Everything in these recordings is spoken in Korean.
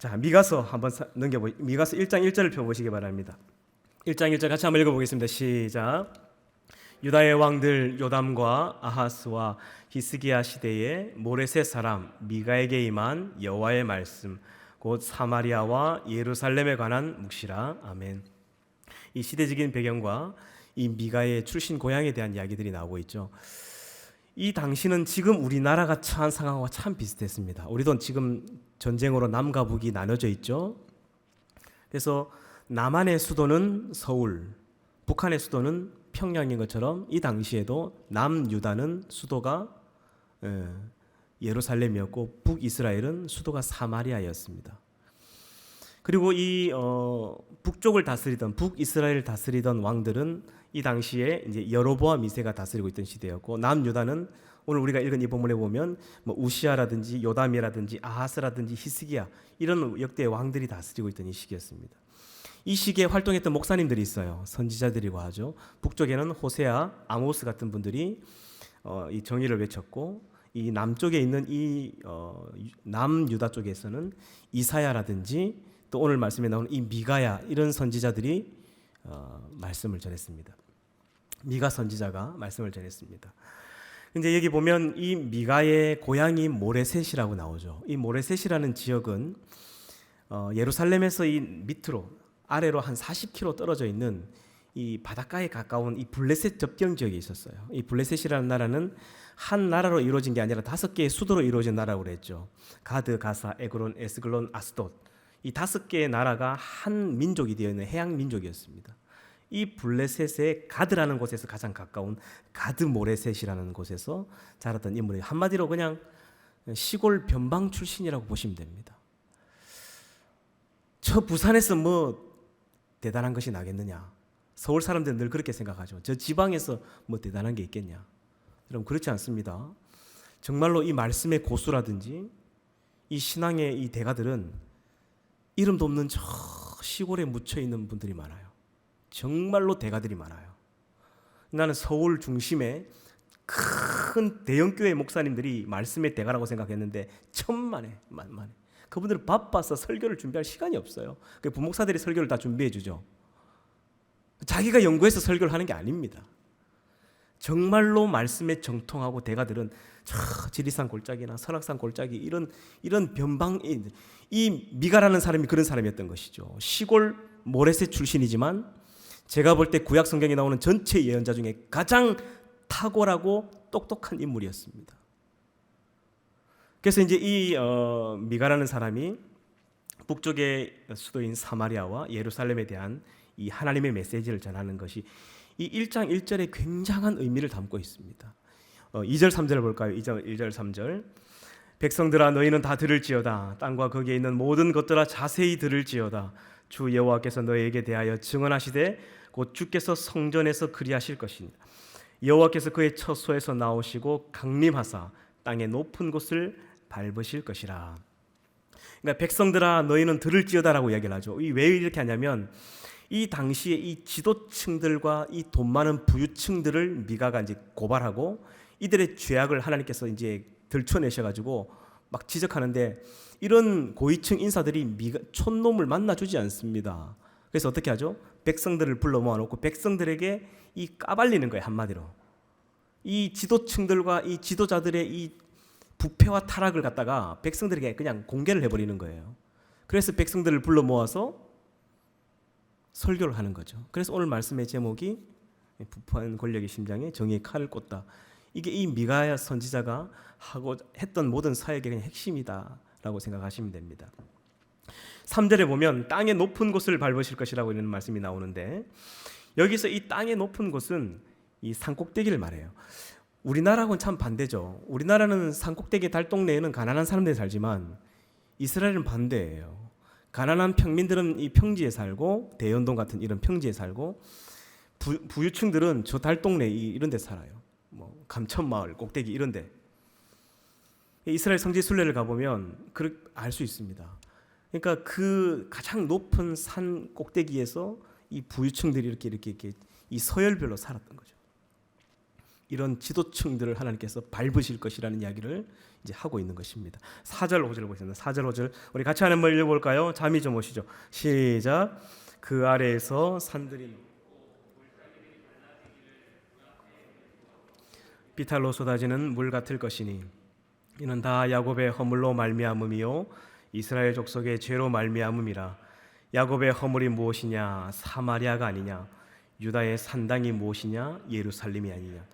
자, 미가서 한번 미가서 1장 1절을 펴보시기 바랍니다. 1장 1절 같이 한번 읽어보겠습니다. 시작. 유다의 왕들 요담과 아하스와 히스기야 시대에 모레셋 사람 미가에게 임한 여호와의 말씀 곧 사마리아와 예루살렘에 관한 묵시라. 아멘. 이 시대적인 배경과 이 미가의 출신 고향에 대한 이야기들이 나오고 있죠. 이 당시는 지금 우리나라가 처한 상황과 참 비슷했습니다. 우리도 지금 전쟁으로 남과 북이 나눠져 있죠. 그래서 남한의 수도는 서울, 북한의 수도는 평양인 것처럼 이 당시에도 남유다는 수도가 예루살렘이었고 북이스라엘은 수도가 사마리아였습니다. 그리고 이 북쪽을 다스리던 북이스라엘을 다스리던 왕들은 이 당시에 이제 여로보암 2세가 다스리고 있던 시대였고, 남유다는 오늘 우리가 읽은 이 본문에 보면 뭐 우시아라든지 요담이라든지 아하스라든지 히스기야 이런 역대 왕들이 다스리고 있던 이 시기였습니다. 이 시기에 활동했던 목사님들이 있어요. 선지자들이라고 하죠. 북쪽에는 호세아, 아모스 같은 분들이 이 정의를 외쳤고, 이 남쪽에 있는 이 남유다 쪽에서는 이사야라든지 또 오늘 말씀에 나오는 이 미가야 이런 선지자들이 말씀을 전했습니다. 미가 선지자가 말씀을 전했습니다. 근데 여기 보면 이 미가의 고향이 모레셋이라고 나오죠. 이 모레셋이라는 지역은 예루살렘에서 이 밑으로 아래로 한 40km 떨어져 있는 이 바닷가에 가까운 이 블레셋 접경 지역에 있었어요. 이 블레셋이라는 나라는 한 나라로 이루어진 게 아니라 5개의 수도로 이루어진 나라라고 그랬죠. 가드, 가사, 에그론, 에스글론, 아스돗. 이 5개의 나라가 한 민족이 되어 있는 해양 민족이었습니다. 이 블레셋의 가드라는 곳에서 가장 가까운 가드 모레셋이라는 곳에서 자랐던 인물이 한마디로 그냥 시골 변방 출신이라고 보시면 됩니다. 저 부산에서 뭐 대단한 것이 나겠느냐? 서울 사람들은 늘 그렇게 생각하죠. 저 지방에서 뭐 대단한 게 있겠냐? 여러분 그렇지 않습니다. 정말로 이 말씀의 고수라든지 이 신앙의 이 대가들은 이름도 없는 저 시골에 묻혀 있는 분들이 많아요. 정말로 대가들이 많아요. 나는 서울 중심에 큰 대형교회 목사님들이 말씀의 대가라고 생각했는데 천만에 만만해. 그분들은 바빠서 설교를 준비할 시간이 없어요. 부목사들이 설교를 다 준비해 주죠. 자기가 연구해서 설교를 하는 게 아닙니다. 정말로 말씀에 정통하고 대가들은 저 지리산 골짜기나 설악산 골짜기 이런 변방, 이 미가라는 사람이 그런 사람이었던 것이죠. 시골 모레셋 출신이지만 제가 볼 때 구약 성경에 나오는 전체 예언자 중에 가장 탁월하고 똑똑한 인물이었습니다. 그래서 이제 이 미가라는 사람이 북쪽의 수도인 사마리아와 예루살렘에 대한 이 하나님의 메시지를 전하는 것이 이 1장 1절에 굉장한 의미를 담고 있습니다. 2절 3절을 볼까요? 1절 3절. 백성들아 너희는 다 들을지어다. 땅과 거기에 있는 모든 것들아 자세히 들을지어다. 주 여호와께서 너희에게 대하여 증언하시되 곧 주께서 성전에서 그리하실 것이니라. 여호와께서 그의 처소에서 나오시고 강림하사 땅의 높은 곳을 밟으실 것이라. 그러니까 백성들아 너희는 들을지어다라고 이야기를 하죠. 왜 이렇게 하냐면 이 당시에 이 지도층들과 이 돈 많은 부유층들을 미가가 이제 고발하고 이들의 죄악을 하나님께서 이제 들춰내셔가지고 막 지적하는데, 이런 고위층 인사들이 촌놈을 만나주지 않습니다. 그래서 어떻게 하죠? 백성들을 불러 모아놓고 백성들에게 이 까발리는 거예요. 한마디로 이 지도층들과 이 지도자들의 이 부패와 타락을 갖다가 백성들에게 그냥 공개를 해버리는 거예요. 그래서 백성들을 불러 모아서 설교를 하는 거죠. 그래서 오늘 말씀의 제목이 부패한 권력의 심장에 정의의 칼을 꽂다. 이게 이 미가야 선지자가 하고 했던 모든 사역의 그냥 핵심이다라고 생각하시면 됩니다. 3절에 보면 땅의 높은 곳을 밟으실 것이라고 이런 말씀이 나오는데, 여기서 이 땅의 높은 곳은 이 산꼭대기를 말해요. 우리나라하고는 참 반대죠. 우리나라는 산꼭대기 달동네에는 가난한 사람들이 살지만 이스라엘은 반대예요. 가난한 평민들은 이 평지에 살고 대연동 같은 이런 평지에 살고, 부유층들은 저 달동네 이런 데 살아요. 뭐 감천마을 꼭대기 이런 데. 이스라엘 성지 순례를 가보면 알 수 있습니다. 그러니까 그 가장 높은 산 꼭대기에서 이 부유층들이 이렇게 이 서열별로 살았던 거죠. 이런 지도층들을 하나님께서 밟으실 것이라는 이야기를 이제 하고 있는 것입니다. 4절 5절 보겠습니다. 4절 5절 우리 같이 한번 읽어볼까요? 잠이 좀 오시죠. 시작. 그 아래에서 산들이 비탈로 쏟아지는 물 같을 것이니 이는 다 야곱의 허물로 말미암음이요 이스라엘 족속의 죄로 말미암음이라. 야곱의 허물이 무엇이냐? 사마리아가 아니냐? 유다의 산당이 무엇이냐? 예루살렘이 아니냐?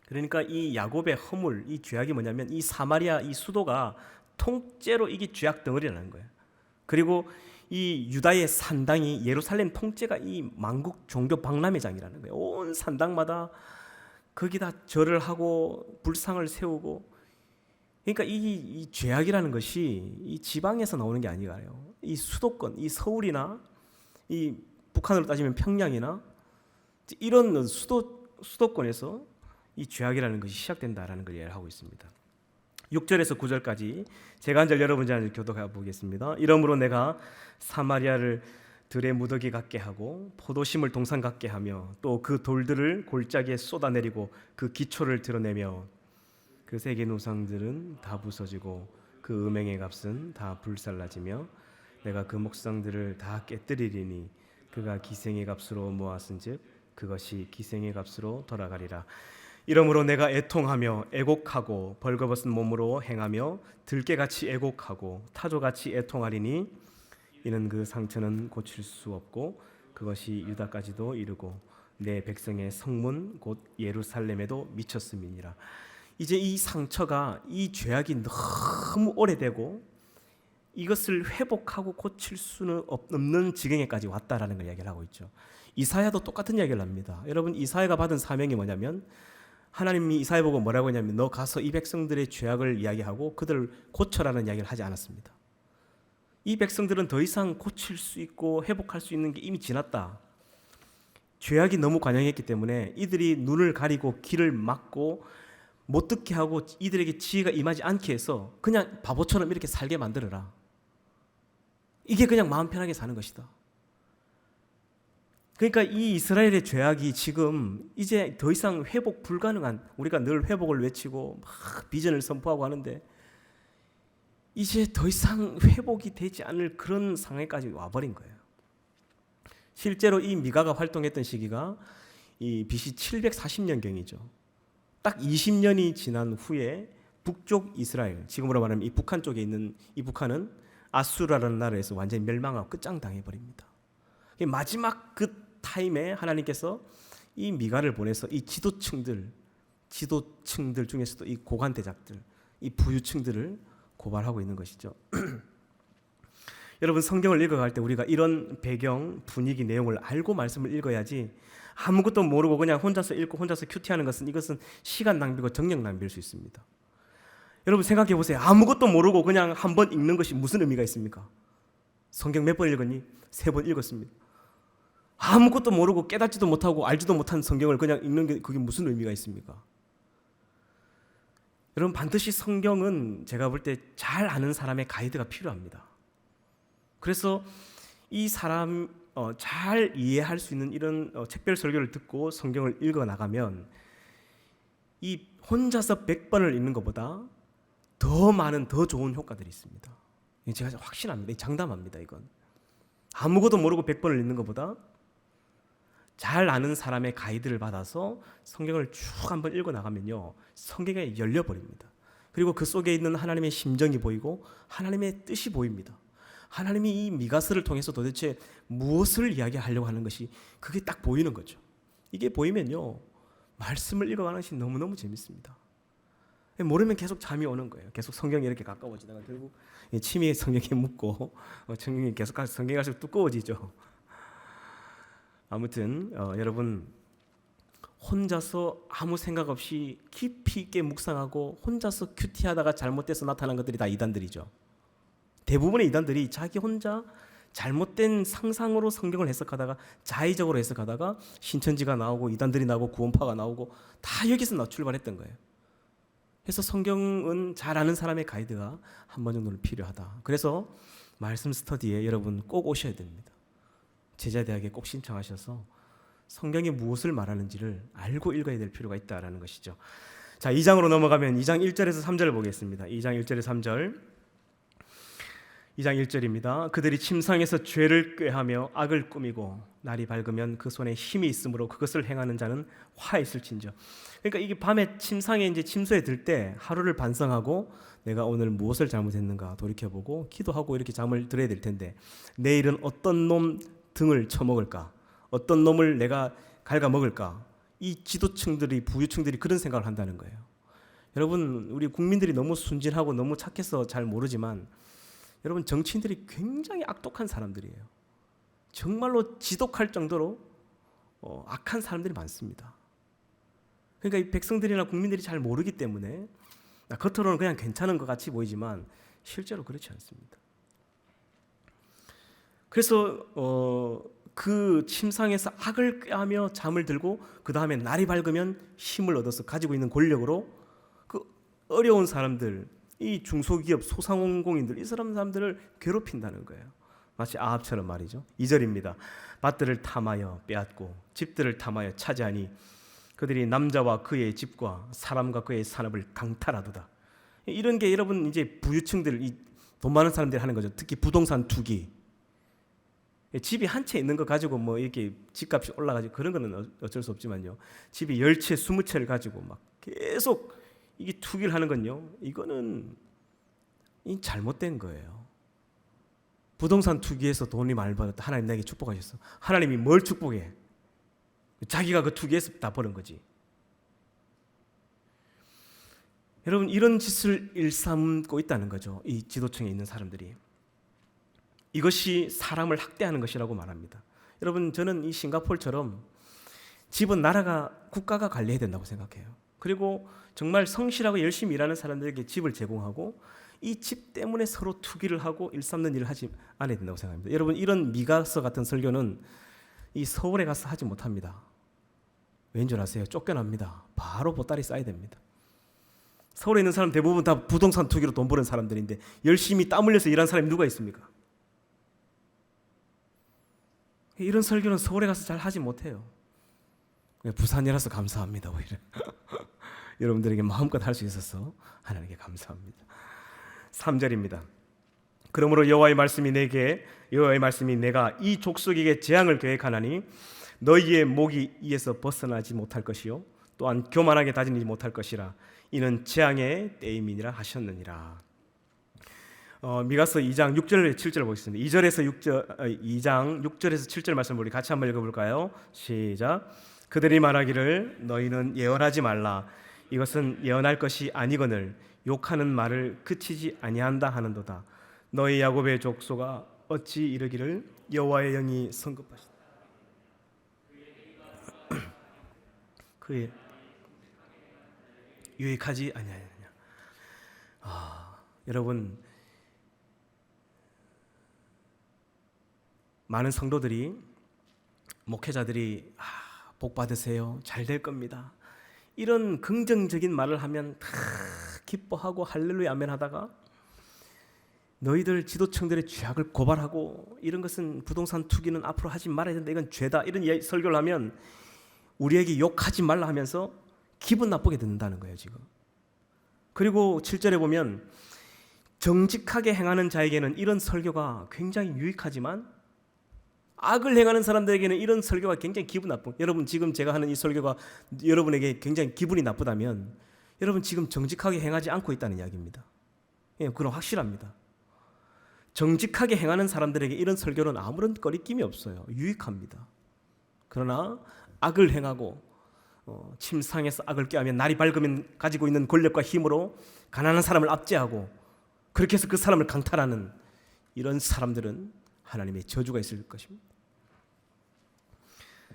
그러니까 이 야곱의 허물, 이 죄악이 뭐냐면 이 사마리아 이 수도가 통째로 이게 죄악 덩어리라는 거예요. 그리고 이 유다의 산당이 예루살렘 통째가 이 만국 종교 박람회장이라는 거예요. 온 산당마다 거기다 절을 하고 불상을 세우고, 그러니까 이 죄악이라는 것이 이 지방에서 나오는 게 아니라요. 이 수도권, 이 서울이나 이 북한으로 따지면 평양이나 이런 수도권에서 이 죄악이라는 것이 시작된다라는 걸 이해하고 있습니다. 6절에서 9절까지 제가 한 절 여러분이 한 절 교독해 보겠습니다. 이러므로 내가 사마리아를 들의 무더기 같게 하고 포도심을 동산 같게 하며 또 그 돌들을 골짜기에 쏟아내리고 그 기초를 드러내며 그 세계 우상들은 다 부서지고 그 음행의 값은 다 불살라지며 내가 그 목상들을 다 깨뜨리리니 그가 기생의 값으로 모았은즉 그것이 기생의 값으로 돌아가리라. 이러므로 내가 애통하며 애곡하고 벌거벗은 몸으로 행하며 들깨같이 애곡하고 타조같이 애통하리니 이는 그 상처는 고칠 수 없고 그것이 유다까지도 이르고 내 백성의 성문 곧 예루살렘에도 미쳤음이니라. 이제 이 상처가 이 죄악이 너무 오래되고 이것을 회복하고 고칠 수는 없는 지경에까지 왔다라는 걸 이야기를 하고 있죠. 이사야도 똑같은 이야기를 합니다. 여러분, 이사야가 받은 사명이 뭐냐면 하나님이 이사야 보고 뭐라고 했냐면 너 가서 이 백성들의 죄악을 이야기하고 그들을 고쳐라는 이야기를 하지 않았습니다. 이 백성들은 더 이상 고칠 수 있고 회복할 수 있는 게 이미 지났다. 죄악이 너무 관영했기 때문에 이들이 눈을 가리고 귀를 막고 못 듣게 하고 이들에게 지혜가 임하지 않게 해서 그냥 바보처럼 이렇게 살게 만들어라. 이게 그냥 마음 편하게 사는 것이다. 그러니까 이 이스라엘의 죄악이 지금 이제 더 이상 회복 불가능한, 우리가 늘 회복을 외치고 막 비전을 선포하고 하는데 이제 더 이상 회복이 되지 않을 그런 상황까지 와버린 거예요. 실제로 이 미가가 활동했던 시기가 이 BC 740년경이죠. 딱 20년이 지난 후에 북쪽 이스라엘, 지금으로 말하면 이 북한 쪽에 있는 이 북한은 아수라라는 나라에서 완전히 멸망하고 끝장당해버립니다. 마지막 그 타임에 하나님께서 이 미가를 보내서 이 지도층들 중에서도 이 고관대작들, 이 부유층들을 고발하고 있는 것이죠. 여러분, 성경을 읽어갈 때 우리가 이런 배경, 분위기, 내용을 알고 말씀을 읽어야지 아무것도 모르고 그냥 혼자서 읽고 혼자서 큐티하는 것은 이것은 시간 낭비고 정력 낭비일 수 있습니다. 여러분 생각해 보세요. 아무것도 모르고 그냥 한 번 읽는 것이 무슨 의미가 있습니까? 성경 몇 번 읽었니? 3번 읽었습니다. 아무것도 모르고 깨닫지도 못하고 알지도 못한 성경을 그냥 읽는 게 그게 무슨 의미가 있습니까? 여러분, 반드시 성경은 제가 볼 때 잘 아는 사람의 가이드가 필요합니다. 그래서 이 사람 잘 이해할 수 있는 이런 책별 설교를 듣고 성경을 읽어 나가면 이 혼자서 100번을 읽는 것보다 더 많은 더 좋은 효과들이 있습니다. 제가 확신합니다. 장담합니다. 이건 아무것도 모르고 100번을 읽는 것보다 잘 아는 사람의 가이드를 받아서 성경을 쭉 한번 읽어 나가면요, 성경에 열려버립니다. 그리고 그 속에 있는 하나님의 심정이 보이고 하나님의 뜻이 보입니다. 하나님이 이 미가서를 통해서 도대체 무엇을 이야기하려고 하는 것이 그게 딱 보이는 거죠. 이게 보이면요, 말씀을 읽어가는 것이 너무너무 재밌습니다. 모르면 계속 잠이 오는 거예요. 계속 성경에 이렇게 가까워지다가 결국 침이 성경에 묻고 성경이 계속 성경이 갈수록 두꺼워지죠. 아무튼 여러분, 혼자서 아무 생각 없이 깊이 있게 묵상하고 혼자서 큐티하다가 잘못돼서 나타난 것들이 다 이단들이죠. 대부분의 이단들이 자기 혼자 잘못된 상상으로 성경을 해석하다가 자의적으로 해석하다가 신천지가 나오고 이단들이 나오고 구원파가 나오고 다 여기서 출발했던 거예요. 그래서 성경은 잘 아는 사람의 가이드가 한 번 정도는 필요하다. 그래서 말씀 스터디에 여러분 꼭 오셔야 됩니다. 제자대학에 꼭 신청하셔서 성경이 무엇을 말하는지를 알고 읽어야 될 필요가 있다라는 것이죠. 자, 2장으로 넘어가면 2장 1절에서 3절을 보겠습니다. 2장 1절에서 3절. 2장 1절입니다. 그들이 침상에서 죄를 꾀하며 악을 꾸미고 날이 밝으면 그 손에 힘이 있으므로 그것을 행하는 자는 화 있을진저. 그러니까 이게 밤에 침상에 이제 침소에 들 때 하루를 반성하고 내가 오늘 무엇을 잘못했는가 돌이켜보고 기도하고 이렇게 잠을 들어야 될 텐데 내일은 어떤 놈 등을 쳐먹을까? 어떤 놈을 내가 갉아먹을까? 이 지도층들이 부유층들이 그런 생각을 한다는 거예요. 여러분, 우리 국민들이 너무 순진하고 너무 착해서 잘 모르지만 여러분, 정치인들이 굉장히 악독한 사람들이에요. 정말로 지독할 정도로 악한 사람들이 많습니다. 그러니까 이 백성들이나 국민들이 잘 모르기 때문에 겉으로는 그냥 괜찮은 것 같이 보이지만 실제로 그렇지 않습니다. 그래서 그 침상에서 악을 꾀하며 잠을 들고 그 다음에 날이 밝으면 힘을 얻어서 가지고 있는 권력으로 그 어려운 사람들, 이 중소기업 소상공인들, 이 사람들을 괴롭힌다는 거예요. 마치 아합처럼 말이죠. 2절입니다. 밭들을 탐하여 빼앗고 집들을 탐하여 차지하니 그들이 남자와 그의 집과 사람과 그의 산업을 강탈하도다. 이런 게 여러분 이제 부유층들, 돈 많은 사람들이 하는 거죠. 특히 부동산 투기. 집이 한 채 있는 거 가지고 뭐 이렇게 집값이 올라가지고 그런 거는 어쩔 수 없지만요. 집이 10채, 20채를 가지고 막 계속 이게 투기를 하는 건요. 이거는 잘못된 거예요. 부동산 투기해서 돈이 많이 벌었다. 하나님 내게 축복하셨어. 하나님이 뭘 축복해? 자기가 그 투기해서 다 버는 거지. 여러분, 이런 짓을 일삼고 있다는 거죠. 이 지도층에 있는 사람들이. 이것이 사람을 학대하는 것이라고 말합니다. 여러분, 저는 이 싱가포르처럼 집은 나라가, 국가가 관리해야 된다고 생각해요. 그리고 정말 성실하고 열심히 일하는 사람들에게 집을 제공하고 이 집 때문에 서로 투기를 하고 일삼는 일을 하지 않아야 된다고 생각합니다. 여러분, 이런 미가서 같은 설교는 이 서울에 가서 하지 못합니다. 왠 줄 아세요? 쫓겨납니다. 바로 보따리 싸야 됩니다. 서울에 있는 사람 대부분 다 부동산 투기로 돈 버는 사람들인데 열심히 땀 흘려서 일하는 사람이 누가 있습니까? 이런 설교는 서울에 가서 잘 하지 못해요. 부산이라서 감사합니다. 오히려 여러분들에게 마음껏 할 수 있어서 하나님께 감사합니다. 3절입니다. 그러므로 여호와의 말씀이 내가 이 족속에게 재앙을 계획하나니 너희의 목이 이에서 벗어나지 못할 것이요 또한 교만하게 다지지 못할 것이라. 이는 재앙의 때임이니라 하셨느니라. 미가서 2장 6절 7절 보겠습니다. 2장 6절에서 7절 말씀 우리 같이 한번 읽어볼까요? 시작. 그들이 말하기를 너희는 예언하지 말라. 이것은 예언할 것이 아니거늘 욕하는 말을 그치지 아니한다 하는도다. 너희 야곱의 족속아 어찌 이르기를 여호와의 영이 성급하시다. 그의 유익하지 아니하느냐. 여러분, 많은 성도들이, 목회자들이 복 받으세요, 잘 될 겁니다, 이런 긍정적인 말을 하면 다 기뻐하고 할렐루야 아멘 하다가 너희들 지도층들의 죄악을 고발하고 이런 것은 부동산 투기는 앞으로 하지 말아야 된다, 이건 죄다, 이런 설교를 하면 우리에게 욕하지 말라 하면서 기분 나쁘게 듣는다는 거예요 지금. 그리고 7절에 보면 정직하게 행하는 자에게는 이런 설교가 굉장히 유익하지만 악을 행하는 사람들에게는 이런 설교가 굉장히 기분 나쁜. 여러분, 지금 제가 하는 이 설교가 여러분에게 굉장히 기분이 나쁘다면 여러분 지금 정직하게 행하지 않고 있다는 이야기입니다. 그건 확실합니다. 정직하게 행하는 사람들에게 이런 설교는 아무런 거리낌이 없어요. 유익합니다. 그러나 악을 행하고 침상에서 악을 꾀하면 날이 밝으면 가지고 있는 권력과 힘으로 가난한 사람을 압제하고 그렇게 해서 그 사람을 강탈하는 이런 사람들은 하나님의 저주가 있을 것입니다.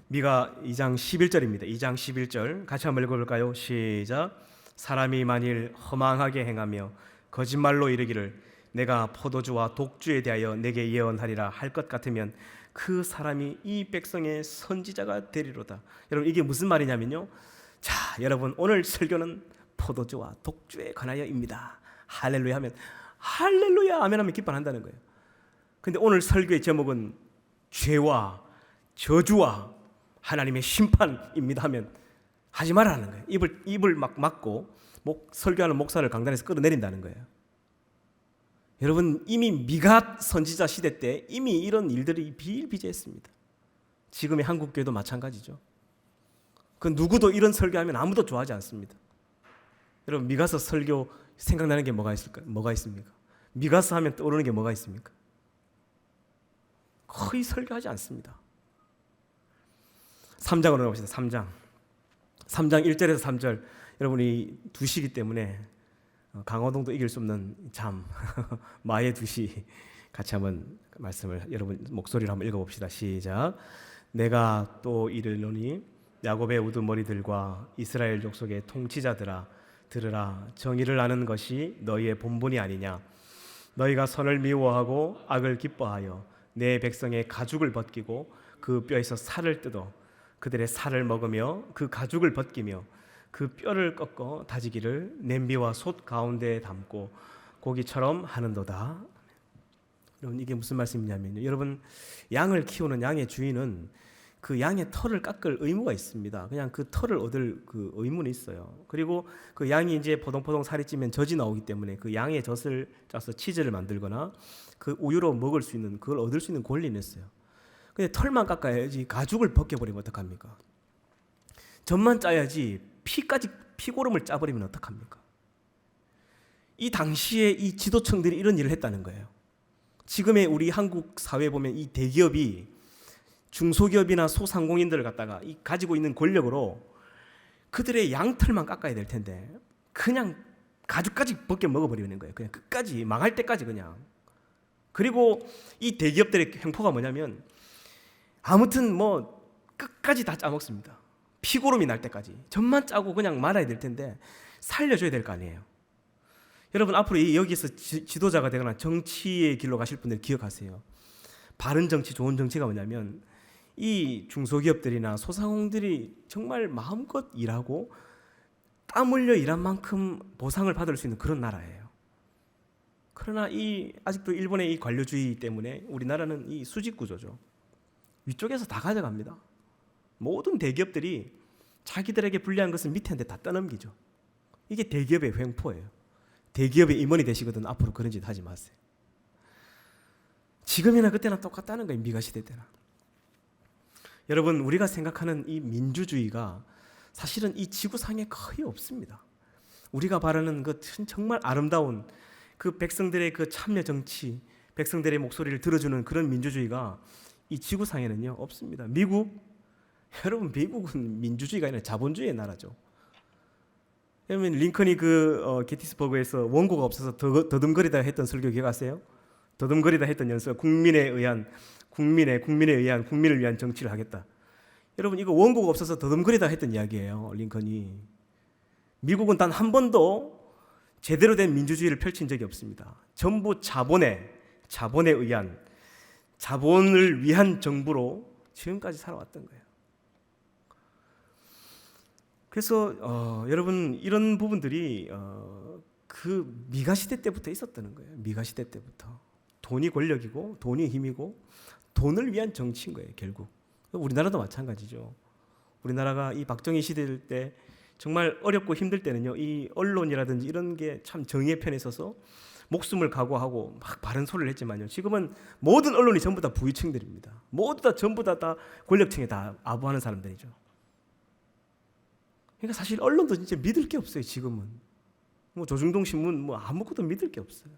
미가 2장 11절입니다. 2장 11절 같이 한번 읽어볼까요? 시작. 사람이 만일 허망하게 행하며 거짓말로 이르기를 내가 포도주와 독주에 대하여 내게 예언하리라 할 것 같으면 그 사람이 이 백성의 선지자가 되리로다. 여러분, 이게 무슨 말이냐면요, 자, 여러분, 오늘 설교는 포도주와 독주에 관하여입니다. 할렐루야 하면 할렐루야 아멘 하면 기뻐한다는 거예요. 근데 오늘 설교의 제목은 죄와 저주와 하나님의 심판입니다 하면 하지 말라는 거예요. 입을 막 막고 설교하는 목사를 강단에서 끌어내린다는 거예요. 여러분, 이미 미가 선지자 시대 때 이미 이런 일들이 비일비재했습니다. 지금의 한국교회도 마찬가지죠. 그 누구도 이런 설교하면 아무도 좋아하지 않습니다. 여러분, 미가서 설교 생각나는 게 뭐가 있습니까? 미가서 하면 떠오르는 게 뭐가 있습니까? 거의 설교하지 않습니다. 3장으로 가봅시다. 3장 1절에서 3절. 여러분이 2시기 때문에 강호동도 이길 수 없는 잠 마의 2시 같이 한번 말씀을 여러분 목소리로 한번 읽어봅시다. 시작. 내가 또 이르노니 야곱의 우두머리들과 이스라엘 족속의 통치자들아 들으라. 정의를 아는 것이 너희의 본분이 아니냐. 너희가 선을 미워하고 악을 기뻐하여 내 백성의 가죽을 벗기고 그 뼈에서 살을 뜯어 그들의 살을 먹으며 그 가죽을 벗기며 그 뼈를 꺾어 다지기를 냄비와 솥 가운데에 담고 고기처럼 하는도다. 여러분, 이게 무슨 말씀이냐면요, 여러분, 양을 키우는 양의 주인은 그 양의 털을 깎을 의무가 있습니다. 그냥 그 털을 얻을 그 의무는 있어요. 그리고 그 양이 이제 포동포동 살이 찌면 젖이 나오기 때문에 그 양의 젖을 짜서 치즈를 만들거나 그 우유로 먹을 수 있는, 그걸 얻을 수 있는 권리는 있어요. 근데 털만 깎아야지 가죽을 벗겨버리면 어떡합니까? 젖만 짜야지 피고름을 짜버리면 어떡합니까? 이 당시에 이 지도층들이 이런 일을 했다는 거예요. 지금의 우리 한국 사회에 보면 이 대기업이 중소기업이나 소상공인들을 갖다가 이 가지고 있는 권력으로 그들의 양털만 깎아야 될 텐데 그냥 가죽까지 벗겨 먹어버리는 거예요. 그냥 끝까지 망할 때까지 그냥. 그리고 이 대기업들의 행포가 뭐냐면 아무튼 뭐 끝까지 다 짜먹습니다. 피고름이 날 때까지. 젖만 짜고 그냥 말아야 될 텐데 살려줘야 될 거 아니에요. 여러분, 앞으로 여기서 지도자가 되거나 정치의 길로 가실 분들 기억하세요. 바른 정치, 좋은 정치가 뭐냐면 이 중소기업들이나 소상공인들이 정말 마음껏 일하고 땀 흘려 일한 만큼 보상을 받을 수 있는 그런 나라예요. 그러나 아직도 일본의 이 관료주의 때문에 우리나라는 이 수직 구조죠. 위쪽에서 다 가져갑니다. 모든 대기업들이 자기들에게 불리한 것을 밑에한테 다 떠넘기죠. 이게 대기업의 횡포예요. 대기업의 임원이 되시거든 앞으로 그런 짓 하지 마세요. 지금이나 그때나 똑같다는 거예요. 미가 시대 때나. 여러분, 우리가 생각하는 이 민주주의가 사실은 이 지구상에 거의 없습니다. 우리가 바라는 그 정말 아름다운 그 백성들의 그 참여 정치, 백성들의 목소리를 들어주는 그런 민주주의가 이 지구상에는요 없습니다. 여러분, 미국은 민주주의가 아니라 자본주의의 나라죠. 여러분, 링컨이 게티스버그에서 원고가 없어서 더듬거리다 했던 설교 기억하세요? 더듬거리다 했던 연설, 국민을 위한 정치를 하겠다. 여러분, 이거 원고가 없어서 더듬거리다 했던 이야기예요. 링컨이. 미국은 단 한 번도 제대로 된 민주주의를 펼친 적이 없습니다. 전부 자본을 위한 정부로 지금까지 살아왔던 거예요. 그래서 여러분, 이런 부분들이 그 미가 시대 때부터 있었다는 거예요. 미가 시대 때부터. 돈이 권력이고 돈이 힘이고 돈을 위한 정치인 거예요, 결국. 우리나라도 마찬가지죠. 우리나라가 이 박정희 시대 때 정말 어렵고 힘들 때는요, 이 언론이라든지 이런 게 참 정의의 편에 서서 목숨을 각오하고 막 바른 소리를 했지만요, 지금은 모든 언론이 전부 다 부유층들입니다. 모두 다 전부 다 권력층에 다 아부하는 사람들이죠. 그러니까 사실 언론도 진짜 믿을 게 없어요. 지금은 뭐 조중동 신문 뭐 아무것도 믿을 게 없어요.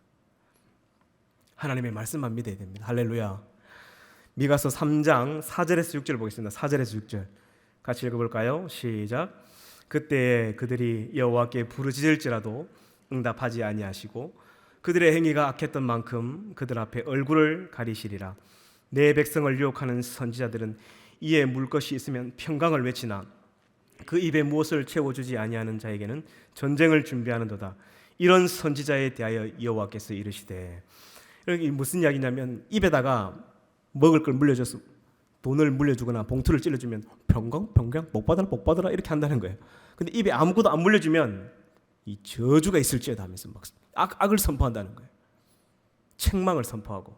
하나님의 말씀만 믿어야 됩니다. 할렐루야. 미가서 3장 4절에서 6절 보겠습니다. 4절에서 6절 같이 읽어볼까요? 시작. 그때 그들이 여호와께 부르짖을지라도 응답하지 아니하시고 그들의 행위가 악했던 만큼 그들 앞에 얼굴을 가리시리라. 내 백성을 유혹하는 선지자들은 이에 물 것이 있으면 평강을 외치나 그 입에 무엇을 채워주지 아니하는 자에게는 전쟁을 준비하는도다. 이런 선지자에 대하여 여호와께서 이르시되, 여기 무슨 이야기냐면 입에다가 먹을 걸 물려줘서 돈을 물려주거나 봉투를 찔러주면 평강 복 받아라 이렇게 한다는 거예요. 근데 입에 아무것도 안 물려주면 이 저주가 있을지어다 하면서 막 악을 선포한다는 거예요. 책망을 선포하고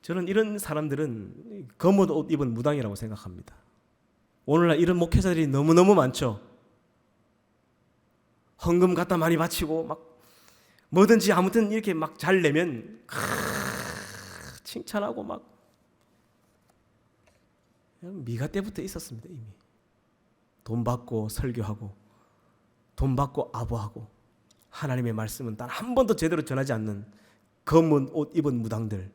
저는 이런 사람들은 검은 옷 입은 무당이라고 생각합니다. 오늘날 이런 목회자들이 너무너무 많죠. 헌금 갖다 많이 바치고 막 뭐든지 아무튼 이렇게 막 잘 내면 칭찬하고 막 미가 때부터 있었습니다. 이미 돈 받고 설교하고 돈 받고 아부하고 하나님의 말씀은 단 한 번도 제대로 전하지 않는 검은 옷 입은 무당들,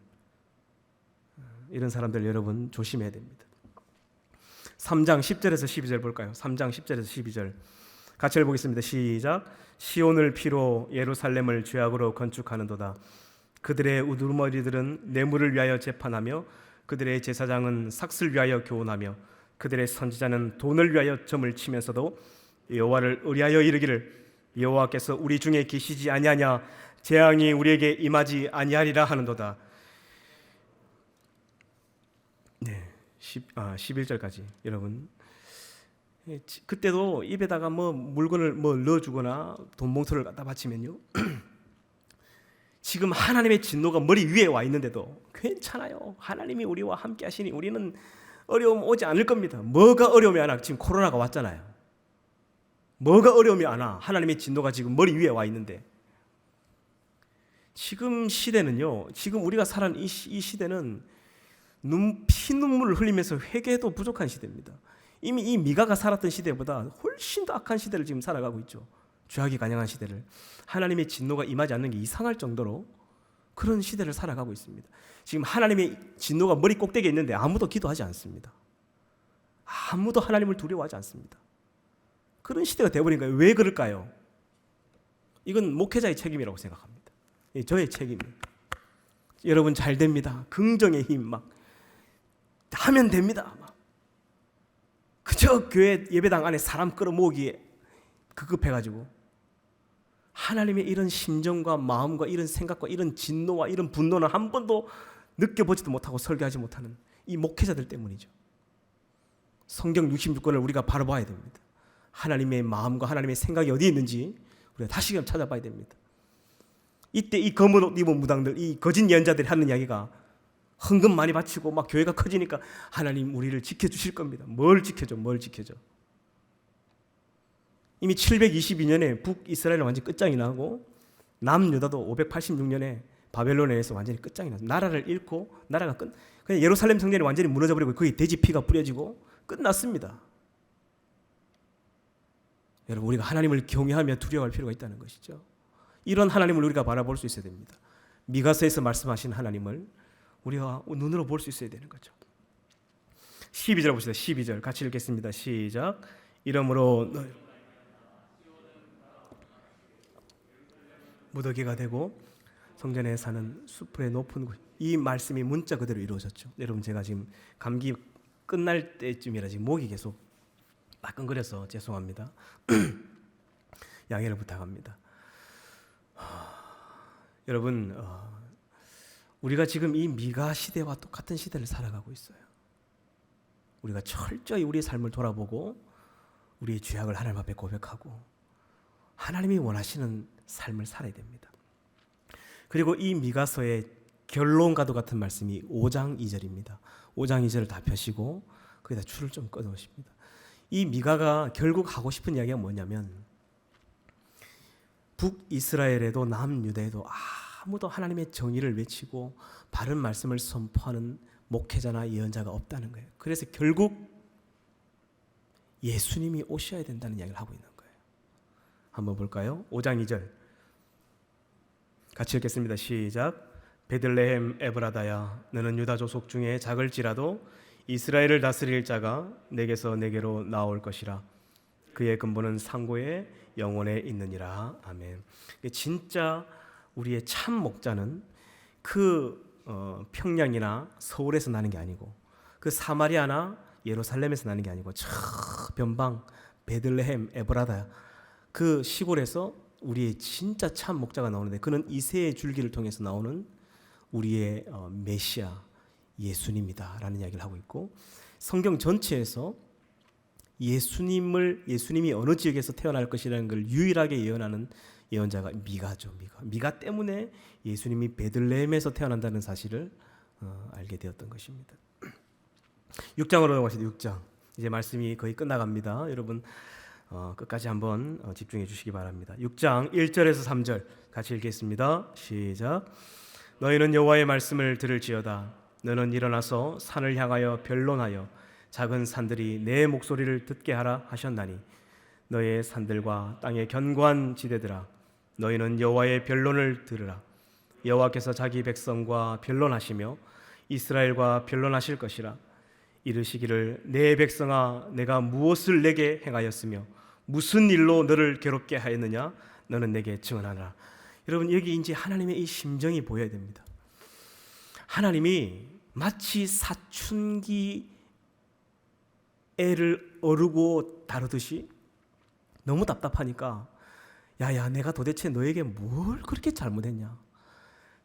이런 사람들 여러분 조심해야 됩니다. 3장 10절에서 12절 볼까요? 3장 10절에서 12절 같이 읽어보겠습니다. 시작. 시온을 피로 예루살렘을 죄악으로 건축하는도다. 그들의 우두머리들은 뇌물을 위하여 재판하며 그들의 제사장은 삭슬 위하여 교훈하며 그들의 선지자는 돈을 위하여 점을 치면서도 여호와를 의뢰하여 이르기를 여호와께서 우리 중에 계시지 아니하냐, 재앙이 우리에게 임하지 아니하리라 하는도다. 네, 11절까지 여러분, 그때도 입에다가 뭐 물건을 뭐 넣어주거나 돈 봉투를 갖다 바치면요 지금 하나님의 진노가 머리 위에 와 있는데도 괜찮아요. 하나님이 우리와 함께 하시니 우리는 어려움 오지 않을 겁니다. 뭐가 어려움이 안 와? 지금 코로나가 왔잖아요. 뭐가 어려움이 안 와? 하나님의 진노가 지금 머리 위에 와 있는데, 지금 시대는요, 지금 우리가 살아가는 이 시대는 피눈물을 흘리면서 회개도 부족한 시대입니다. 이미 이 미가가 살았던 시대보다 훨씬 더 악한 시대를 지금 살아가고 있죠. 죄악이 간영한 시대를, 하나님의 진노가 임하지 않는 게 이상할 정도로 그런 시대를 살아가고 있습니다. 지금 하나님의 진노가 머리 꼭대기에 있는데 아무도 기도하지 않습니다. 아무도 하나님을 두려워하지 않습니다. 그런 시대가 되어버린 거예요. 왜 그럴까요? 이건 목회자의 책임이라고 생각합니다. 저의 책임이에요. 여러분 잘 됩니다. 긍정의 힘 막 하면 됩니다. 막. 그저 교회 예배당 안에 사람 끌어모으기에 급급해가지고 하나님의 이런 심정과 마음과 이런 생각과 이런 진노와 이런 분노는 한 번도 느껴보지도 못하고 설교하지 못하는 이 목회자들 때문이죠. 성경 66권을 우리가 바로 봐야 됩니다. 하나님의 마음과 하나님의 생각이 어디에 있는지 우리가 다시금 찾아봐야 됩니다. 이때 이 검은 옷 입은 무당들, 이 거짓 예언자들이 하는 이야기가 헌금 많이 바치고 막 교회가 커지니까 하나님 우리를 지켜주실 겁니다. 뭘 지켜줘? 이미 722년에 북이스라엘은 완전히 끝장이 나고 남유다도 586년에 바벨론에 의해서 완전히 끝장이 났습니다. 나라를 잃고 나라가 그냥 예루살렘 성전이 완전히 무너져버리고 거기 돼지 피가 뿌려지고 끝났습니다. 여러분 우리가 하나님을 경외하며 두려워할 필요가 있다는 것이죠. 이런 하나님을 우리가 바라볼 수 있어야 됩니다. 미가서에서 말씀하신 하나님을 우리가 눈으로 볼 수 있어야 되는 거죠. 12절 봅시다. 12절 같이 읽겠습니다. 시작. 이러므로 무더기가 되고 성전에 사는 수풀의 높은 곳, 이 말씀이 문자 그대로 이루어졌죠. 여러분 제가 지금 감기 끝날 때쯤이라 지금 목이 계속 따끔거려서 죄송합니다. 양해를 부탁합니다. 여러분 우리가 지금 이 미가 시대와 똑같은 시대를 살아가고 있어요. 우리가 철저히 우리의 삶을 돌아보고 우리의 죄악을 하나님 앞에 고백하고 하나님이 원하시는 삶을 살아야 됩니다. 그리고 이 미가서의 결론과도 같은 말씀이 5장 2절입니다. 5장 2절을 다 펴시고 거기다 줄을 좀 꺼놓으십니다. 이 미가가 결국 하고 싶은 이야기가 뭐냐면 북이스라엘에도 남유다에도 아무도 하나님의 정의를 외치고 바른 말씀을 선포하는 목회자나 예언자가 없다는 거예요. 그래서 결국 예수님이 오셔야 된다는 이야기를 하고 있는 거예요. 한번 볼까요? 5장 2절 같이 읽겠습니다. 시작. 베들레헴 에브라다야, 너는 유다 족속 중에 작을지라도 이스라엘을 다스릴 자가 내게서 내게로 나올 것이라. 그의 근본은 상고의 영혼에 있느니라. 아멘. 진짜 우리의 참 목자는 그 평양이나 서울에서 나는 게 아니고 그 사마리아나 예루살렘에서 나는 게 아니고 저 변방 베들레헴 에브라다 그 시골에서 우리의 진짜 참 목자가 나오는데 그는 이새의 줄기를 통해서 나오는 우리의 메시아 예수님이다라는 이야기를 하고 있고, 성경 전체에서 예수님이 어느 지역에서 태어날 것이라는 걸 유일하게 예언하는 예언자가 미가죠. 미가 때문에 예수님이 베들레헴에서 태어난다는 사실을 알게 되었던 것입니다. 6장으로 넘어가시죠. 6장. 이제 말씀이 거의 끝나갑니다. 여러분 끝까지 한번 집중해 주시기 바랍니다. 6장 1절에서 3절 같이 읽겠습니다. 시작. 너희는 여호와의 말씀을 들을지어다. 너는 일어나서 산을 향하여 변론하여 작은 산들이 내 목소리를 듣게 하라 하셨나니 너의 산들과 땅의 견고한 지대들아 너희는 여호와의 변론을 들으라. 여호와께서 자기 백성과 변론하시며 이스라엘과 변론하실 것이라. 이르시기를 내 백성아 내가 무엇을 내게 행하였으며 무슨 일로 너를 괴롭게 하였느냐 너는 내게 증언하라. 여러분 여기 이제 하나님의 이 심정이 보여야 됩니다. 하나님이 마치 사춘기 애를 어르고 다루듯이 너무 답답하니까 야야 내가 도대체 너에게 뭘 그렇게 잘못했냐,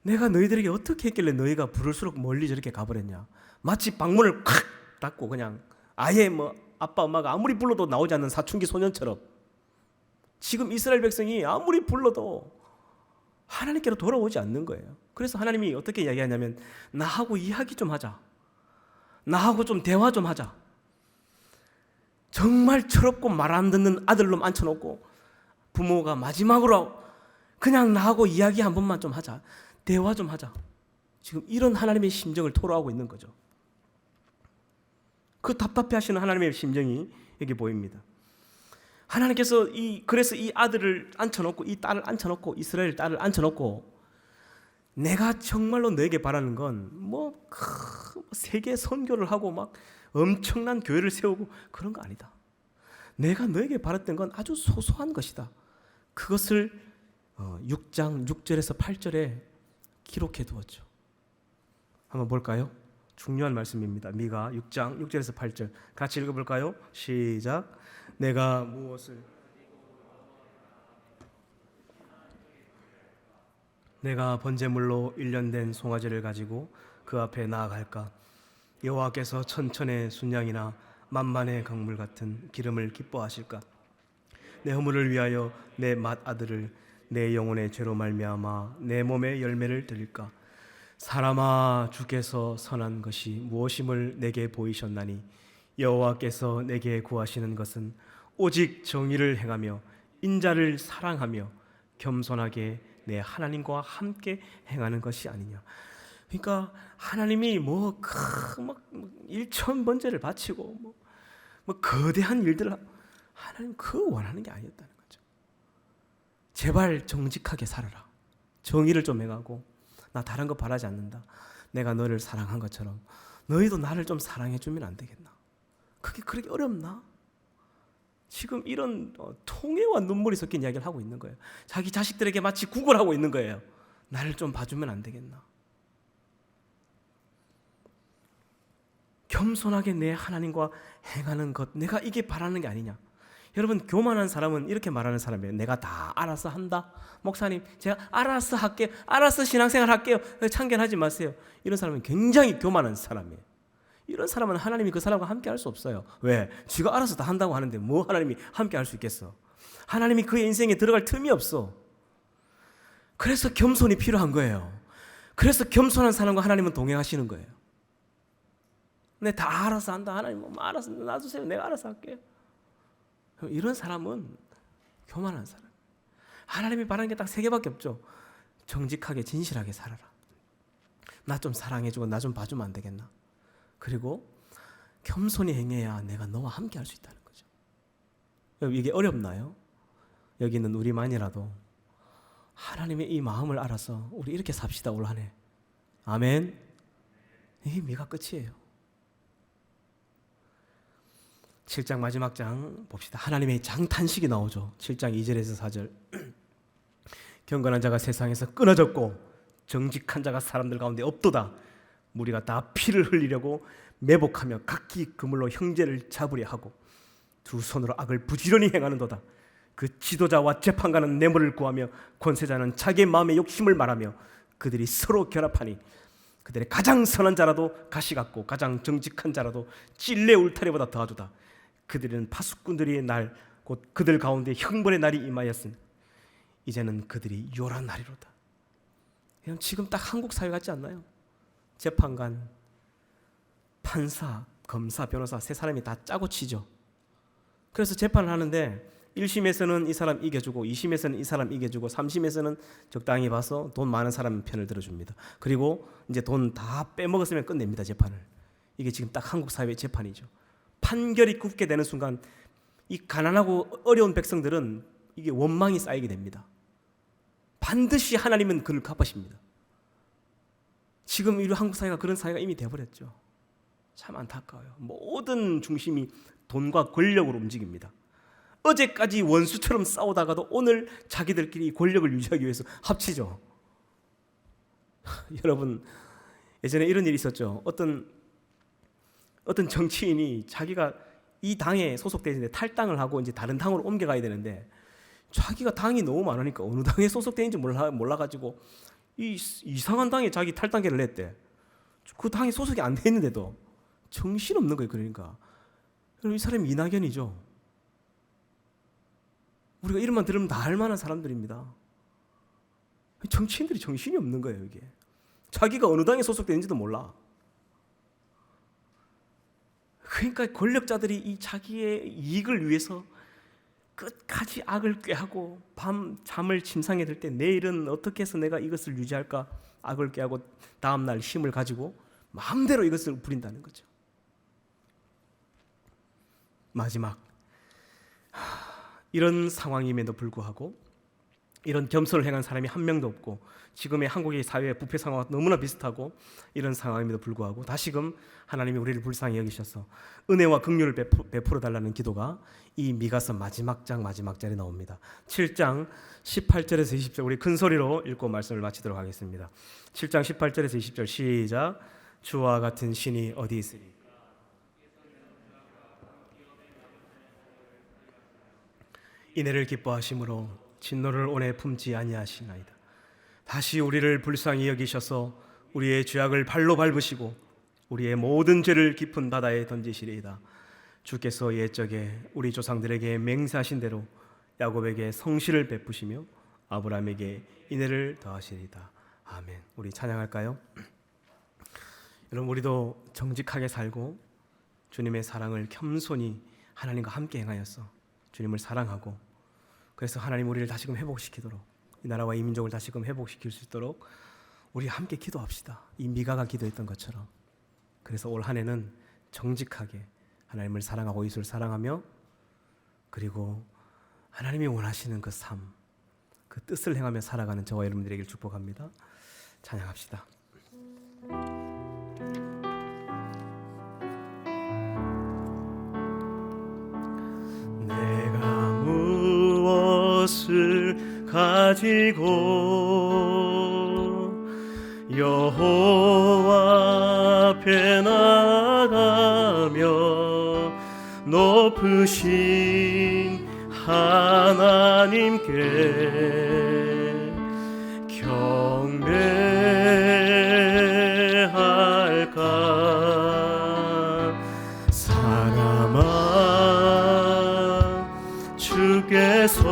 내가 너희들에게 어떻게 했길래 너희가 부를수록 멀리 저렇게 가버렸냐, 마치 방문을 콱 닫고 그냥 아예 뭐 아빠 엄마가 아무리 불러도 나오지 않는 사춘기 소년처럼 지금 이스라엘 백성이 아무리 불러도 하나님께로 돌아오지 않는 거예요. 그래서 하나님이 어떻게 이야기하냐면 나하고 이야기 좀 하자, 나하고 좀 대화 좀 하자. 정말 철없고 말 안 듣는 아들놈 앉혀놓고 부모가 마지막으로 그냥 나하고 이야기 한 번만 좀 하자, 대화 좀 하자. 지금 이런 하나님의 심정을 토로하고 있는 거죠. 그 답답해하시는 하나님의 심정이 여기 보입니다. 하나님께서 그래서 이 아들을 앉혀놓고 이 딸을 앉혀놓고 이스라엘 딸을 앉혀놓고 내가 정말로 너에게 바라는 건 뭐 세계 선교를 하고 막 엄청난 교회를 세우고 그런 거 아니다. 내가 너에게 바랐던 건 아주 소소한 것이다. 그것을 6장 6절에서 8절에 기록해 두었죠. 한번 볼까요? 중요한 말씀입니다. 미가 6장 6절에서 8절 같이 읽어볼까요? 시작. 내가 무엇을 내가 번제물로 1년 된 송아지를 가지고 그 앞에 나아갈까? 여호와께서 천천의 순양이나 만만의 강물 같은 기름을 기뻐하실까? 내 허물을 위하여 내 맏아들을 내 영혼의 죄로 말미암아 내 몸의 열매를 드릴까? 사람아 주께서 선한 것이 무엇임을 내게 보이셨나니 여호와께서 내게 구하시는 것은 오직 정의를 행하며 인자를 사랑하며 겸손하게 내 하나님과 함께 행하는 것이 아니냐. 그러니까 하나님이 막 일천번제를 바치고 뭐 거대한 일들을 하나님 그거 원하는 게 아니었다는 거죠. 제발 정직하게 살아라. 정의를 좀 행하고 나 다른 거 바라지 않는다. 내가 너를 사랑한 것처럼 너희도 나를 좀 사랑해 주면 안 되겠나? 그게 그렇게 어렵나? 지금 이런 통해와 눈물이 섞인 이야기를 하고 있는 거예요. 자기 자식들에게 마치 구걸하고 있는 거예요. 나를 좀 봐주면 안 되겠나? 겸손하게 내 하나님과 행하는 것, 내가 이게 바라는 게 아니냐? 여러분 교만한 사람은 이렇게 말하는 사람이에요. 내가 다 알아서 한다. 목사님 제가 알아서 할게요. 알아서 신앙생활 할게요. 참견하지 마세요. 이런 사람은 굉장히 교만한 사람이에요. 이런 사람은 하나님이 그 사람과 함께 할 수 없어요. 왜? 지가 알아서 다 한다고 하는데 뭐 하나님이 함께 할 수 있겠어? 하나님이 그의 인생에 들어갈 틈이 없어. 그래서 겸손이 필요한 거예요. 그래서 겸손한 사람과 하나님은 동행하시는 거예요. 내 다 알아서 한다. 하나님 뭐 알아서 놔주세요. 내가 알아서 할게요. 이런 사람은 교만한 사람. 하나님이 바라는 게 딱 3개밖에 없죠. 정직하게 진실하게 살아라. 나 좀 사랑해주고 나 좀 봐주면 안 되겠나? 그리고 겸손히 행해야 내가 너와 함께 할 수 있다는 거죠. 이게 어렵나요? 여기 있는 우리만이라도 하나님의 이 마음을 알아서 우리 이렇게 삽시다. 올 한 해. 아멘. 이게 미가 끝이에요. 7장 마지막 장 봅시다. 하나님의 장탄식이 나오죠. 7장 2절에서 4절. 경건한 자가 세상에서 끊어졌고 정직한 자가 사람들 가운데 없도다. 무리가 다 피를 흘리려고 매복하며 각기 그물로 형제를 잡으려 하고 두 손으로 악을 부지런히 행하는도다. 그 지도자와 재판관은 뇌물을 구하며 권세자는 자기의 마음의 욕심을 말하며 그들이 서로 결합하니 그들의 가장 선한 자라도 가시 같고 가장 정직한 자라도 찔레 울타리보다 더하도다. 그들은 파수꾼들의 날 곧 그들 가운데 형벌의 날이 임하였으니 이제는 그들이 요란하리로다. 지금 딱 한국 사회 같지 않나요? 재판관, 판사, 검사, 변호사 세 사람이 다 짜고 치죠. 그래서 재판을 하는데 1심에서는 이 사람 이겨주고 2심에서는 이 사람 이겨주고 3심에서는 적당히 봐서 돈 많은 사람 편을 들어줍니다. 그리고 이제 돈 다 빼먹었으면 끝냅니다, 재판을. 이게 지금 딱 한국 사회의 재판이죠. 판결이 굽게 되는 순간 이 가난하고 어려운 백성들은 이게 원망이 쌓이게 됩니다. 반드시 하나님은 그를 갚으십니다. 지금 이 한국 사회가 그런 사회가 이미 되어버렸죠. 참 안타까워요. 모든 중심이 돈과 권력으로 움직입니다. 어제까지 원수처럼 싸우다가도 오늘 자기들끼리 권력을 유지하기 위해서 합치죠. 여러분, 예전에 이런 일이 있었죠. 어떤 정치인이 자기가 이 당에 소속되어 있는데 탈당을 하고 이제 다른 당으로 옮겨가야 되는데 자기가 당이 너무 많으니까 어느 당에 소속되어 있는지 몰라가지고 이 이상한 당에 자기 탈당계를 냈대. 그 당에 소속이 안 돼 있는데도 정신없는 거예요. 그러니까 이 사람이 이낙연이죠. 우리가 이름만 들으면 다 알만한 사람들입니다. 정치인들이 정신이 없는 거예요. 이게 자기가 어느 당에 소속되는지도 몰라. 그러니까 권력자들이 이 자기의 이익을 위해서 끝까지 악을 꾀하고 밤 잠을 침상에 들 때 내일은 어떻게 해서 내가 이것을 유지할까 악을 꾀하고 다음날 힘을 가지고 마음대로 이것을 부린다는 거죠. 마지막 이런 상황임에도 불구하고 이런 겸손을 행한 사람이 한 명도 없고 지금의 한국의 사회의 부패 상황과 너무나 비슷하고 이런 상황임에도 불구하고 다시금 하나님이 우리를 불쌍히 여기셔서 은혜와 긍휼을 베풀어 달라는 기도가 이 미가서 마지막 장 마지막 절에 나옵니다. 7장 18절에서 20절 우리 큰 소리로 읽고 말씀을 마치도록 하겠습니다. 7장 18절에서 20절 시작. 주와 같은 신이 어디 있으리? 이내를 기뻐하심으로 진노를 온에 품지 아니하시나이다. 다시 우리를 불쌍히 여기셔서 우리의 죄악을 발로 밟으시고 우리의 모든 죄를 깊은 바다에 던지시리이다. 주께서 옛적에 우리 조상들에게 맹세하신 대로 야곱에게 성실을 베푸시며 아브라함에게 인애를 더하시리이다. 아멘. 우리 찬양할까요? 여러분, 우리도 정직하게 살고 주님의 사랑을 겸손히 하나님과 함께 행하여서 주님을 사랑하고 그래서 하나님 우리를 다시금 회복시키도록 이 나라와 이 민족을 다시금 회복시킬 수 있도록 우리 함께 기도합시다. 이 미가가 기도했던 것처럼. 그래서 올 한 해는 정직하게 하나님을 사랑하고 예수를 사랑하며 그리고 하나님이 원하시는 그 삶, 그 뜻을 행하며 살아가는 저와 여러분들에게 축복합니다. 찬양합시다. 내가 무엇을 가지고 여호와 앞에 나가며 높으신 하나님께 경배할까? 사람아, 주께서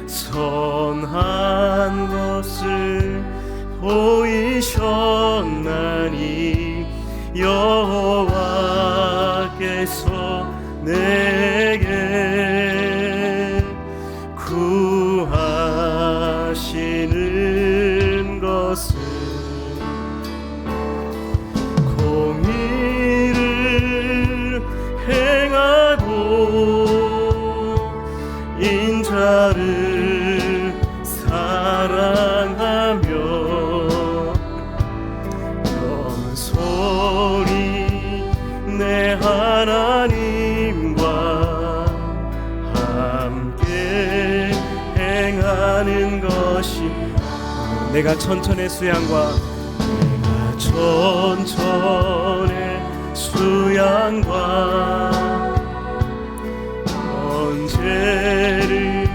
선한 것을 보이셨나니 여호와께서 내게 구하시는 것은 공의를 행하고 인자를 사랑하며 영소리 내 하나님과 함께 행하는 것이 내가 천천의 수양과 내가 천천의 수양과 언제를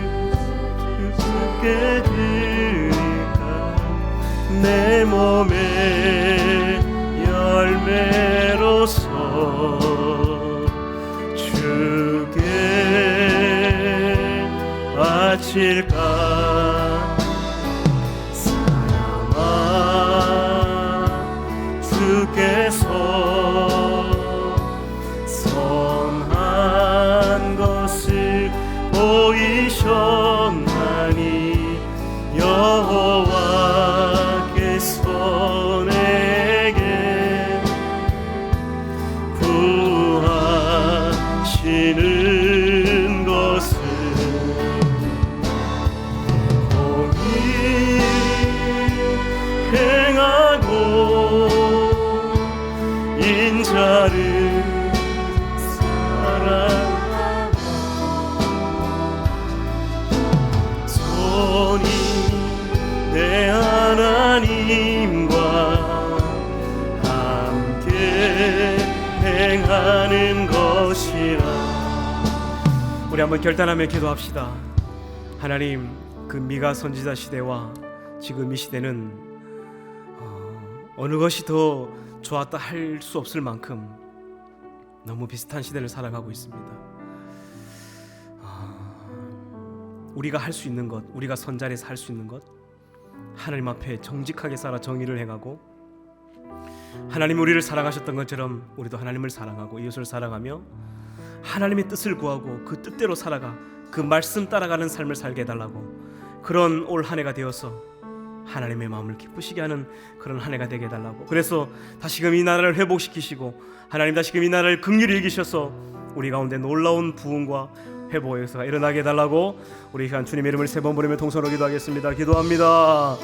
주께 드릴까? 내 몸의 열매로서 주께 바칠까? 사랑아, 주께서 선한 것을 보이셨나니 여호와께서 내게 구하시는 것을 공의를 행하고 인자를 사랑하고 손이 내 하나님과 함께 행하는 것이라. 우리 한번 결단하며 기도합시다. 하나님, 그 미가 선지자 시대와 지금 이 시대는 어느 것이 더 좋았다 할 수 없을 만큼 너무 비슷한 시대를 살아가고 있습니다. 우리가 할 수 있는 것, 우리가 선자리에서 할 수 있는 것, 하나님 앞에 정직하게 살아 정의를 행하고, 하나님 우리를 사랑하셨던 것처럼 우리도 하나님을 사랑하고 이웃을 사랑하며 하나님의 뜻을 구하고 그 뜻대로 살아가 그 말씀 따라가는 삶을 살게 해달라고, 그런 올 한 해가 되어서 하나님의 마음을 기쁘시게 하는 그런 한 해가 되게 해달라고. 그래서 다시금 이 나라를 회복시키시고 하나님 다시금 이 나라를 긍휼히 여기셔서 우리 가운데 놀라운 부흥과 회복의 역사가 일어나게 해달라고 우리 시간 주님의 이름을 세 번 부르며 통성으로 기도하겠습니다. 기도합니다.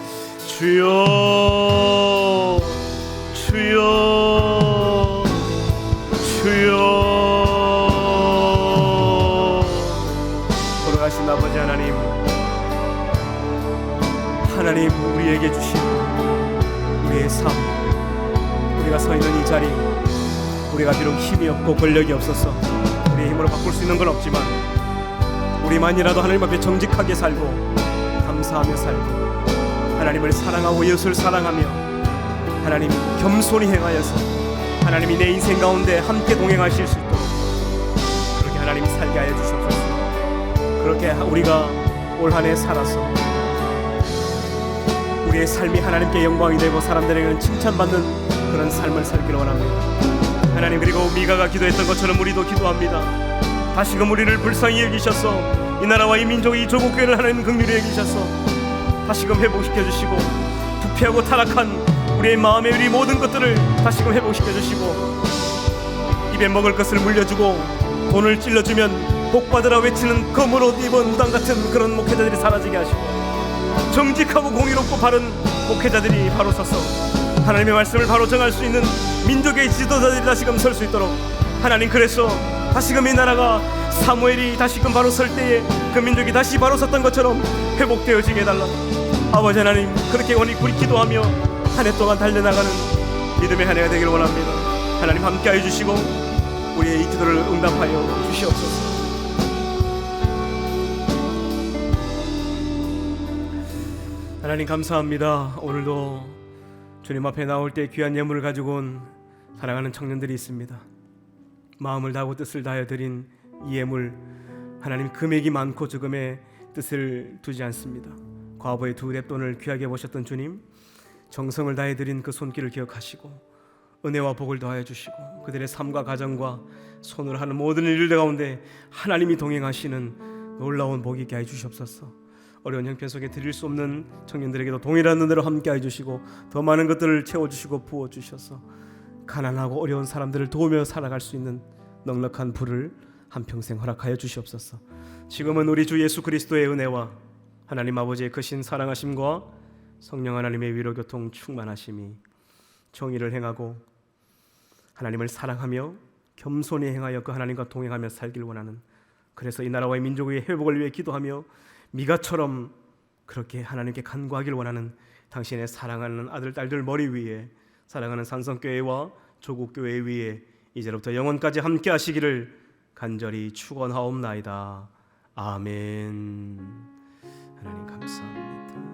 주여 주여 주여. 돌아가신 아버지 하나님, 하나님 우리에게 주신 우리의 삶, 우리가 서 있는 이 자리, 우리가 비록 힘이 없고 권력이 없어서 우리의 힘으로 바꿀 수 있는 건 없지만 우리만이라도 하나님 앞에 정직하게 살고 감사하며 살고 하나님을 사랑하고 이웃을 사랑하며 하나님 겸손히 행하여서 하나님이 내 인생 가운데 함께 동행하실 수 있도록 그렇게 하나님 살게 하여 주시옵소서. 그렇게 우리가 올 한 해 살아서 우리의 삶이 하나님께 영광이 되고 사람들에게는 칭찬받는 그런 삶을 살기를 원합니다. 하나님, 그리고 미가가 기도했던 것처럼 우리도 기도합니다. 다시금 우리를 불쌍히 여기셔서 이 나라와 이 민족, 이 조국교회를 하나님 긍휼히 여기셔서 다시금 회복시켜 주시고 부패하고 타락한 우리의 마음의 우리 모든 것들을 다시금 회복시켜 주시고 입에 먹을 것을 물려주고 돈을 찔러주면 복받으라 외치는 검은 옷 입은 무당 같은 그런 목회자들이 사라지게 하시고 정직하고 공의롭고 바른 목회자들이 바로 서서 하나님의 말씀을 바로 정할 수 있는 민족의 지도자들이 다시금 설 수 있도록 하나님, 그래서 다시금 이 나라가 사무엘이 다시금 바로 설 때에 그 민족이 다시 바로 섰던 것처럼 회복되어지게 해달라. 아버지 하나님, 그렇게 우리 기도하며 한 해 동안 달려나가는 믿음의 한 해가 되기를 원합니다. 하나님 함께하여 주시고 우리의 이 기도를 응답하여 주시옵소서. 하나님 감사합니다. 오늘도 주님 앞에 나올 때 귀한 예물을 가지고 온 사랑하는 청년들이 있습니다. 마음을 다하고 뜻을 다하여 드린 이 예물, 하나님 금액이 많고 적음의 뜻을 두지 않습니다. 과부의 2랩돈을 귀하게 보셨던 주님, 정성을 다해 드린 그 손길을 기억하시고 은혜와 복을 더하여 주시고 그들의 삶과 가정과 손으로 하는 모든 일들 가운데 하나님이 동행하시는 놀라운 복이 있게 해 주시옵소서. 어려운 형편 속에 드릴 수 없는 청년들에게도 동일한 은혜로 함께 해주시고 더 많은 것들을 채워주시고 부어주셔서 가난하고 어려운 사람들을 도우며 살아갈 수 있는 넉넉한 부를 한평생 허락하여 주시옵소서. 지금은 우리 주 예수 그리스도의 은혜와 하나님 아버지의 크신 사랑하심과 성령 하나님의 위로 교통 충만하심이 정의를 행하고 하나님을 사랑하며 겸손히 행하여 그 하나님과 동행하며 살길 원하는, 그래서 이 나라와 이 민족의 회복을 위해 기도하며 미가처럼 그렇게 하나님께 간구하길 원하는 당신의 사랑하는 아들 딸들 머리 위에 사랑하는 산성교회와 조국교회 위에 이제로부터 영원까지 함께 하시기를 간절히 축원하옵나이다. 아멘. 하나님 감사합니다.